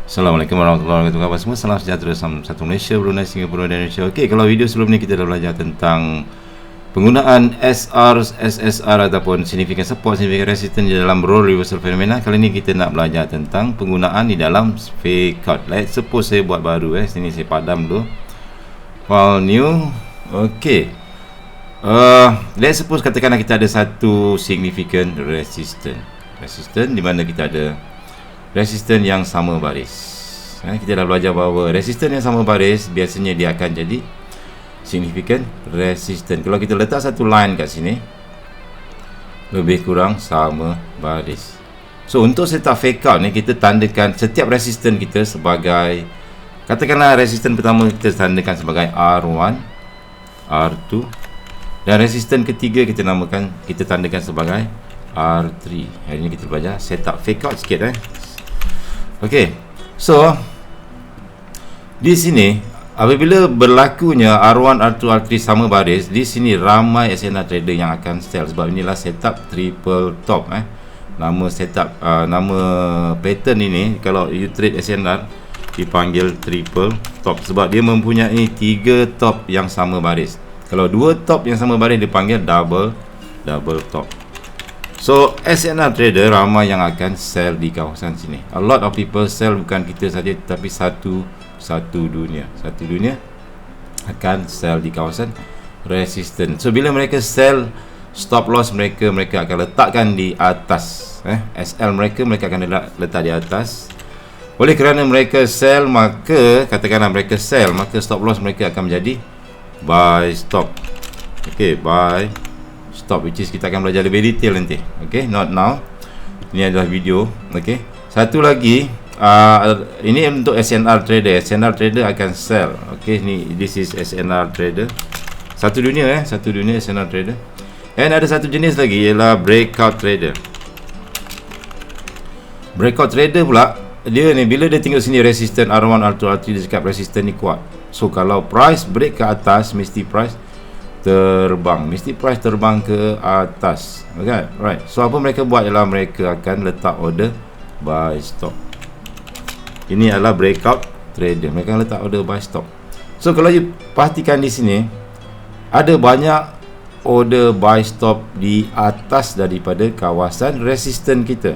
Assalamualaikum warahmatullahi wabarakatuh. Khabar semua, salam sejahtera, salam satu Malaysia, Brunei, Singapura dan Indonesia. Okey, kalau video sebelum ni kita dah belajar tentang penggunaan SR, SSR ataupun significant support, significant resistance di dalam role reversal fenomena. Kali ni kita nak belajar tentang penggunaan di dalam fake out. Let's suppose saya buat baru sini saya padam dulu. File new. Okey. Let's suppose katakanlah kita ada satu significant resistance. Resistance di mana kita ada resisten yang sama baris. Kita dah belajar bahawa resisten yang sama baris biasanya dia akan jadi significant resistance. Kalau kita letak satu line kat sini, lebih kurang sama baris. So untuk setup fake out ni, kita tandakan setiap resisten kita sebagai, katakanlah resisten pertama kita tandakan sebagai R1, R2, dan resisten ketiga kita tandakan sebagai R3. Hari ni kita belajar setup fake out sikit. Okey, so di sini apabila berlakunya R1, R2, R3 sama baris, di sini ramai SNR trader yang akan sell sebab inilah setup triple top. Nama pattern ini kalau you trade SNR dipanggil triple top sebab dia mempunyai 3 top yang sama baris. Kalau 2 top yang sama baris dipanggil double top. So SNR trader ramai yang akan sell di kawasan sini. A lot of people sell, bukan kita saja tetapi satu dunia akan sell di kawasan resistance. So bila mereka sell, stop loss mereka akan letakkan di atas. SL mereka akan letak di atas. Oleh kerana mereka sell, maka katakanlah mereka sell, maka stop loss mereka akan menjadi buy stop. Okey, buy stop, which is kita akan belajar lebih detail nanti. Okay, not now. Ini adalah video. Okay, satu lagi, ini untuk SNR trader. SNR trader akan sell. Okay, ni this is SNR trader. Satu dunia SNR trader. And ada satu jenis lagi ialah breakout trader. Breakout trader pula, dia ni bila dia tengok sini resistance R1, R2, R3, dia cakap resistance ni kuat. So kalau price break ke atas, mesti price terbang ke atas. Okay, right. So apa mereka buat ialah mereka akan letak order buy stop. Ini adalah breakout trader. Mereka akan letak order buy stop. So kalau you perhatikan di sini, ada banyak order buy stop di atas daripada kawasan resisten kita.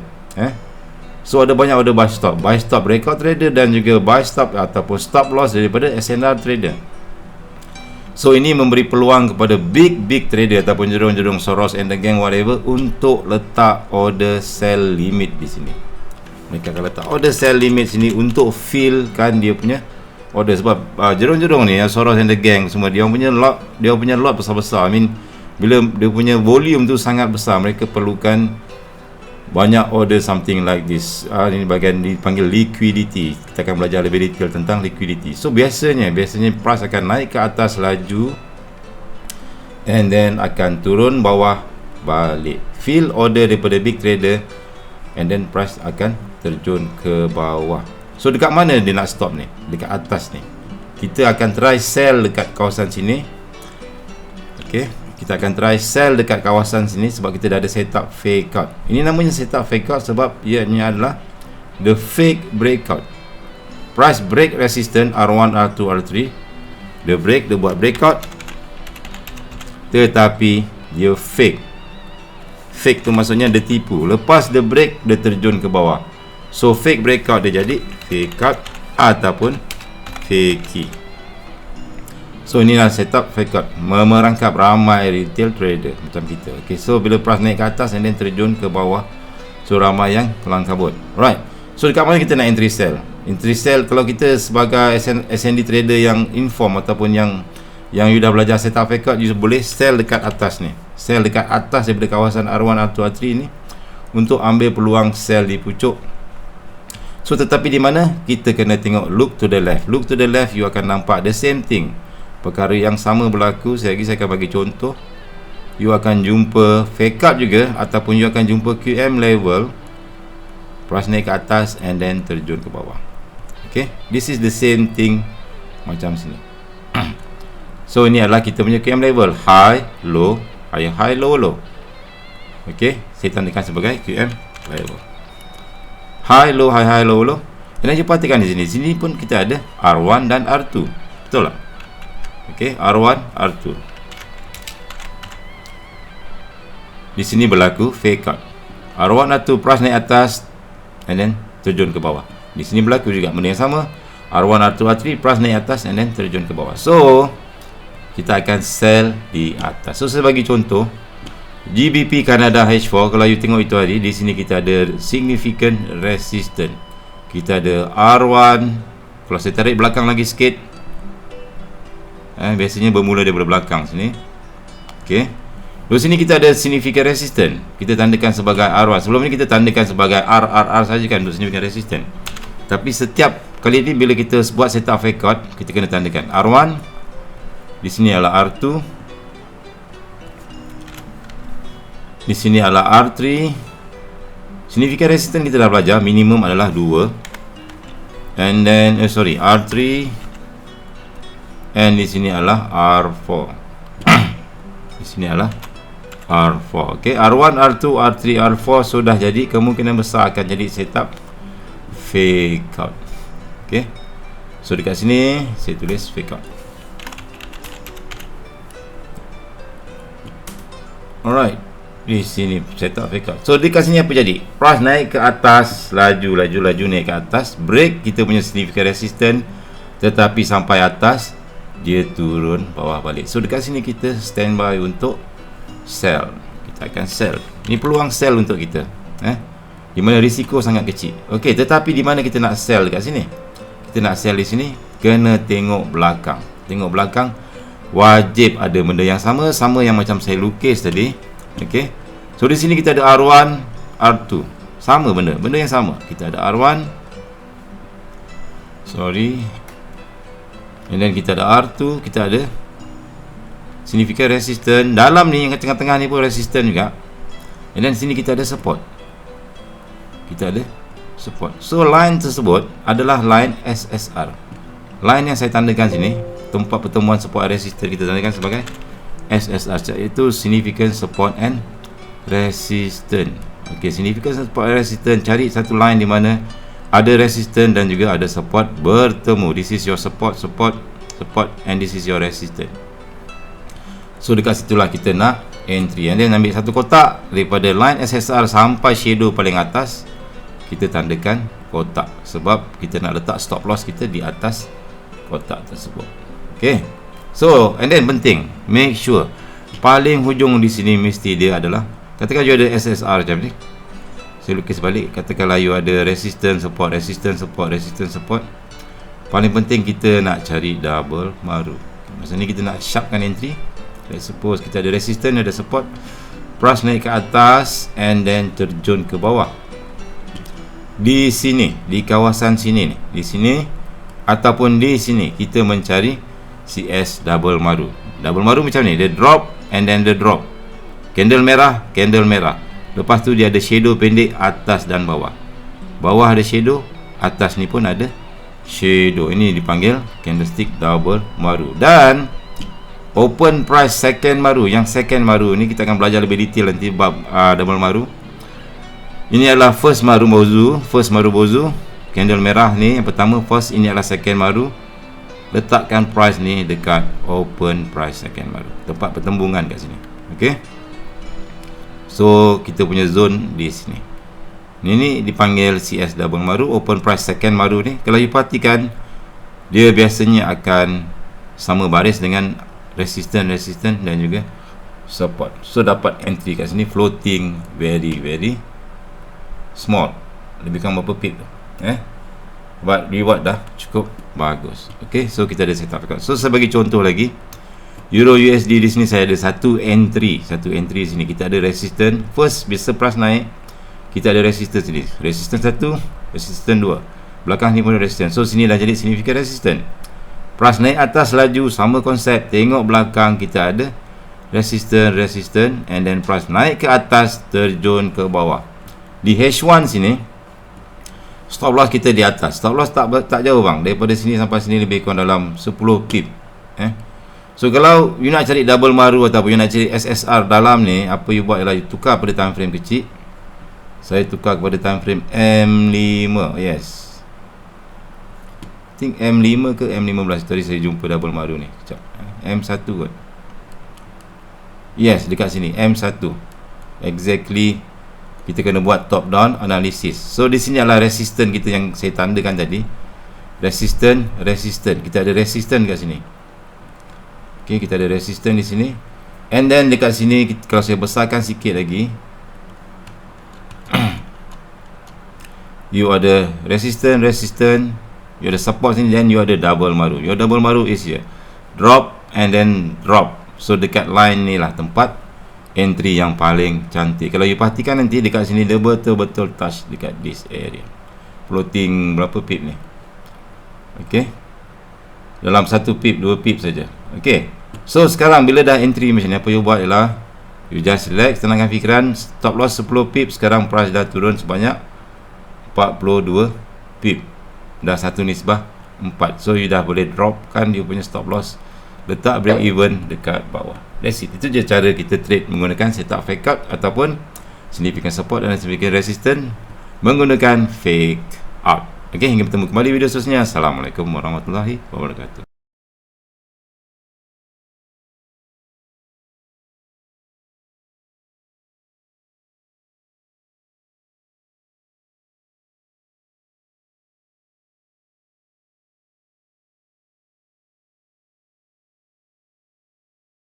So ada banyak order buy stop breakout trader dan juga buy stop ataupun stop loss daripada SNR trader. So ini memberi peluang kepada big trader ataupun jerung-jerung Soros and the gang whatever untuk letak order sell limit di sini. Mereka akan letak order sell limit sini untuk fillkan dia punya order sebab jerung-jerung ni, Soros and the gang semua, dia punya lot besar-besar. I mean, bila dia punya volume tu sangat besar, mereka perlukan banyak order something like this. Ini bahagian dipanggil liquidity. Kita akan belajar lebih detail tentang liquidity. So biasanya price akan naik ke atas laju and then akan turun bawah balik, fill order daripada big trader, and then price akan terjun ke bawah. So dekat mana dia nak stop ni? Dekat atas ni. Kita akan try sell dekat kawasan sini. Okay, kita akan try sell dekat kawasan sini sebab kita dah ada setup fake out. Ini namanya setup fake out sebab ianya adalah the fake breakout. Price break resistance R1, R2, R3. Dia buat breakout, tetapi dia fake. Fake tu maksudnya dia tipu. Lepas dia break, dia terjun ke bawah. So fake breakout dia jadi fake out ataupun fakey. So inilah setup fake out, merangkap ramai retail trader macam kita. Okay, so bila price naik ke atas and then terjun ke bawah, so ramai yang kelang kabut. Right, so dekat mana kita nak entry sell? Entry sell kalau kita sebagai SND trader yang inform ataupun yang you dah belajar setup fake out, you boleh sell dekat atas ni. Sell dekat atas daripada kawasan R1, R2, R3 ni untuk ambil peluang sell di pucuk. So tetapi di mana? Kita kena tengok look to the left. Look to the left, you akan nampak the same thing. Perkara yang sama berlaku. Saya akan bagi contoh. You akan jumpa fake out juga, ataupun you akan jumpa QM level, price naik ke atas and then terjun ke bawah. Okay, this is the same thing macam sini. So ini adalah kita punya QM level, high, low, high, low, low. Okay, saya tandakan sebagai QM level. High, low, high, low, low. Dan you perhatikan di sini. Sini pun kita ada R1 dan R2. Betul tak? Okey, R1, R2. Di sini berlaku fake out. R1, R2 price naik atas and then terjun ke bawah. Di sini berlaku juga benda yang sama. R1, R2, R3 price naik atas and then terjun ke bawah. So, kita akan sell di atas. So, sebagai contoh, GBP Canada H4, kalau you tengok itu tadi, di sini kita ada significant resistance. Kita ada R1. Kalau saya tarik belakang lagi sikit, biasanya bermula daripada belakang sini. Okey. Di sini kita ada significant resistance. Kita tandakan sebagai R1. Sebelum ni kita tandakan sebagai RRR saja kan untuk significant resistance. Tapi setiap kali ni bila kita buat setup fake out, kita kena tandakan R1. Di sini adalah R2. Di sini adalah R3. Significant resistance kita dah belajar, minimum adalah 2. And then R3. And di sini adalah R4. Di sini adalah R4. Okey, R1, R2, R3, R4 sudah jadi, kemungkinan besar akan jadi setup fake out. Okey. So dekat sini saya tulis fake out. Alright. Di sini setup fake out. So dekat sini apa jadi? Price naik ke atas, laju naik ke atas, break kita punya significant resistance, tetapi sampai atas dia turun bawah balik. So dekat sini kita standby untuk sell. Kita akan sell. Ini peluang sell untuk kita. Di mana risiko sangat kecil. Okey, tetapi di mana kita nak sell dekat sini? Kita nak sell di sini, kena tengok belakang. Tengok belakang, wajib ada benda yang sama yang macam saya lukis tadi. Okey. So di sini kita ada R1, R2. Sama benda yang sama. Kita ada R1. Sorry. And then kita ada R2, kita ada significant resistance. Dalam ni yang tengah-tengah ni pun resistance juga. And then sini kita ada support. Kita ada support. So line tersebut adalah line SSR. Line yang saya tandakan sini, tempat pertemuan support resistance, kita tandakan sebagai SSR, iaitu significant support and resistance. Okey, significant support and resistance, cari satu line di mana ada resistance dan juga ada support bertemu. This is your support, and this is your resistance. So dekat situlah kita nak entry. And then ambil satu kotak daripada line SSR sampai shadow paling atas, kita tandakan kotak, sebab kita nak letak stop loss kita di atas kotak tersebut. Okey. So, and then penting, make sure paling hujung di sini mesti dia adalah, katakan you ada SSR macam ni, saya lukis balik, katakanlah you ada resistance support. Paling penting kita nak cari double maru. Masa ni kita nak sharpkan entry. Let's suppose kita ada resistance, ada support, price naik ke atas and then terjun ke bawah. Di sini, di kawasan sini ni, di sini ataupun di sini kita mencari CS double maru. Double maru macam ni, dia drop and then the drop, candle merah, lepas tu dia ada shadow pendek atas dan bawah. Bawah ada shadow, atas ni pun ada shadow. Ini dipanggil candlestick double maru. Dan open price second maru. Yang second maru ni kita akan belajar lebih detail nanti bab double maru. Ini adalah first maru bozu, candle merah ni yang pertama, first. Ini adalah second maru. Letakkan price ni dekat open price second maru, tempat pertembungan kat sini. Okey. So kita punya zone di sini. Ini dipanggil CS double maru, open price second maru ni. Kalau you perhatikan, dia biasanya akan sama baris dengan resistance dan juga support. So dapat entry kat sini, floating very small, lebih kurang berapa pip tu, but reward dah cukup bagus. Okay, so kita ada setup. So sebagai contoh lagi, Euro USD di sini saya ada satu entry di sini. Kita ada resistance first, bisa price naik, kita ada resistance sini, resistance 1, resistance 2, belakang ni pun ada resistance. So sini dah jadi significant resistance. Price naik atas laju, sama konsep, tengok belakang kita ada resistance and then price naik ke atas, terjun ke bawah. Di H1 sini stop loss kita di atas. Stop loss tak jauh bang, daripada sini sampai sini lebih kurang dalam 10 pip. So kalau you nak cari double maru ataupun you nak cari SSR dalam ni, apa you buat ialah you tukar pada time frame kecil. Saya tukar kepada time frame M5. Yes, think M5 ke M15. Tadi saya jumpa double maru ni. Sekejap. M1 kot. Yes, dekat sini M1. Exactly. Kita kena buat top down analysis. So di sini adalah resistance kita yang saya tandakan tadi. Resistance. Kita ada resistance kat sini. Okey, kita ada resistance di sini. And then dekat sini kalau saya besarkan sikit lagi, you ada resistance, you ada support sini, then you ada double maru. Your double maru is here. Drop and then drop. So dekat line ni lah tempat entry yang paling cantik. Kalau you perhatikan nanti dekat sini dia betul-betul touch dekat this area. Floating berapa pip ni? Okey. Dalam 1 pip, 2 pip saja. Okey. So sekarang bila dah entry macam ni, apa you buat ialah you just relax, tenangkan fikiran. Stop loss 10 pip. Sekarang price dah turun sebanyak 42 pip. Dah satu nisbah 4. So you dah boleh dropkan you punya stop loss. Letak break even dekat bawah. That's it. Itu je cara kita trade menggunakan setup fake out ataupun significant support dan significant resistance menggunakan fake out. Okey, hingga bertemu kembali video seterusnya. Assalamualaikum warahmatullahi wabarakatuh.